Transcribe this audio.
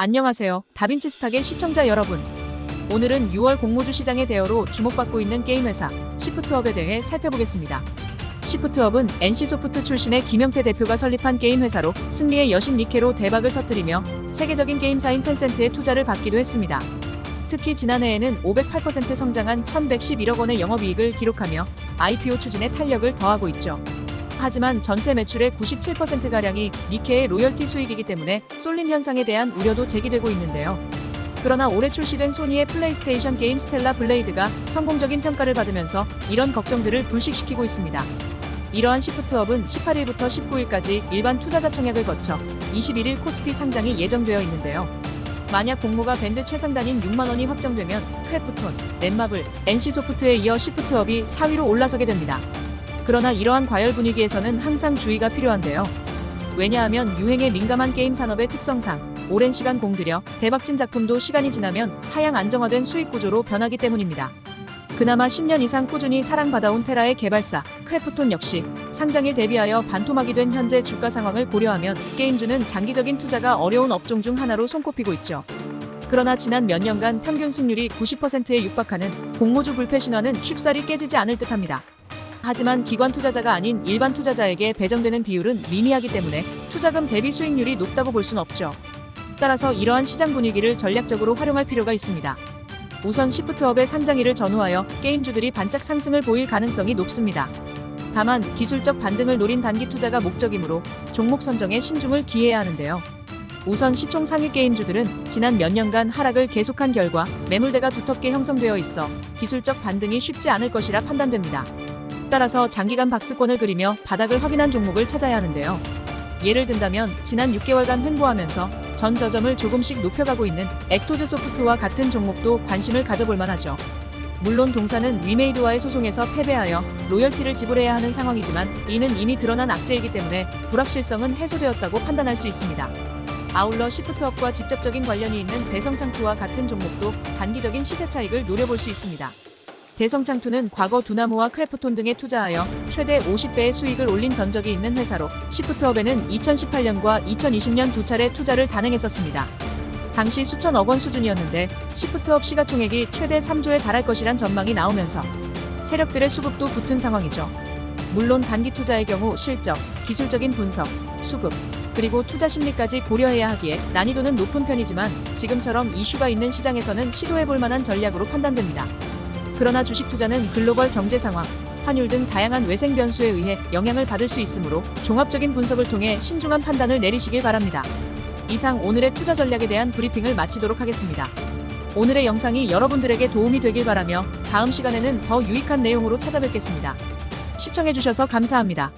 안녕하세요. 다빈치 스탁의 시청자 여러분. 오늘은 6월 공모주 시장의 대어로 주목받고 있는 게임 회사 시프트업에 대해 살펴보겠습니다. 시프트업은 NC소프트 출신의 김영태 대표가 설립한 게임 회사로 승리의 여신 니케로 대박을 터뜨리며 세계적인 게임사인 텐센트의 투자를 받기도 했습니다. 특히 지난해에는 508% 성장한 1,111억 원의 영업이익을 기록하며 IPO 추진에 탄력을 더하고 있죠. 하지만 전체 매출의 97%가량이 니케의 로열티 수익이기 때문에 쏠림 현상에 대한 우려도 제기되고 있는데요. 그러나 올해 출시된 소니의 플레이스테이션 게임 스텔라 블레이드가 성공적인 평가를 받으면서 이런 걱정들을 불식시키고 있습니다. 이러한 시프트업은 18일부터 19일까지 일반 투자자 청약을 거쳐 21일 코스피 상장이 예정되어 있는데요. 만약 공모가 밴드 최상단인 6만 원이 확정되면 크래프톤, 넷마블, NC소프트에 이어 시프트업이 4위로 올라서게 됩니다. 그러나 이러한 과열 분위기에서는 항상 주의가 필요한데요. 왜냐하면 유행에 민감한 게임 산업의 특성상 오랜 시간 공들여 대박친 작품도 시간이 지나면 하향 안정화된 수익 구조로 변하기 때문입니다. 그나마 10년 이상 꾸준히 사랑받아온 테라의 개발사 크래프톤 역시 상장일 대비하여 반토막이 된 현재 주가 상황을 고려하면 게임주는 장기적인 투자가 어려운 업종 중 하나로 손꼽히고 있죠. 그러나 지난 몇 년간 평균 승률이 90%에 육박하는 공모주 불패 신화는 쉽사리 깨지지 않을 듯합니다. 하지만 기관 투자자가 아닌 일반 투자자에게 배정되는 비율은 미미하기 때문에 투자금 대비 수익률이 높다고 볼 순 없죠. 따라서 이러한 시장 분위기를 전략적으로 활용할 필요가 있습니다. 우선 시프트업의 상장일을 전후하여 게임주들이 반짝 상승을 보일 가능성이 높습니다. 다만 기술적 반등을 노린 단기 투자가 목적이므로 종목 선정에 신중을 기해야 하는데요. 우선 시총 상위 게임주들은 지난 몇 년간 하락을 계속한 결과 매물대가 두텁게 형성되어 있어 기술적 반등이 쉽지 않을 것이라 판단됩니다. 따라서 장기간 박스권을 그리며 바닥을 확인한 종목을 찾아야 하는데요. 예를 든다면 지난 6개월간 횡보하면서 전 저점을 조금씩 높여가고 있는 액토즈 소프트와 같은 종목도 관심을 가져볼 만하죠. 물론 동사는 위메이드와의 소송에서 패배하여 로열티를 지불해야 하는 상황이지만 이는 이미 드러난 악재이기 때문에 불확실성은 해소되었다고 판단할 수 있습니다. 아울러 시프트업과 직접적인 관련이 있는 대성창투와 같은 종목도 단기적인 시세 차익을 노려볼 수 있습니다. 대성창투는 과거 두나무와 크래프톤 등에 투자하여 최대 50배의 수익을 올린 전적이 있는 회사로 시프트업에는 2018년과 2020년 두 차례 투자를 단행했었습니다. 당시 수천억 원 수준이었는데 시프트업 시가총액이 최대 3조에 달할 것이란 전망이 나오면서 세력들의 수급도 붙은 상황이죠. 물론 단기 투자의 경우 실적, 기술적인 분석, 수급, 그리고 투자 심리까지 고려해야 하기에 난이도는 높은 편이지만 지금처럼 이슈가 있는 시장에서는 시도해볼 만한 전략으로 판단됩니다. 그러나 주식 투자는 글로벌 경제 상황, 환율 등 다양한 외생 변수에 의해 영향을 받을 수 있으므로 종합적인 분석을 통해 신중한 판단을 내리시길 바랍니다. 이상 오늘의 투자 전략에 대한 브리핑을 마치도록 하겠습니다. 오늘의 영상이 여러분들에게 도움이 되길 바라며 다음 시간에는 더 유익한 내용으로 찾아뵙겠습니다. 시청해주셔서 감사합니다.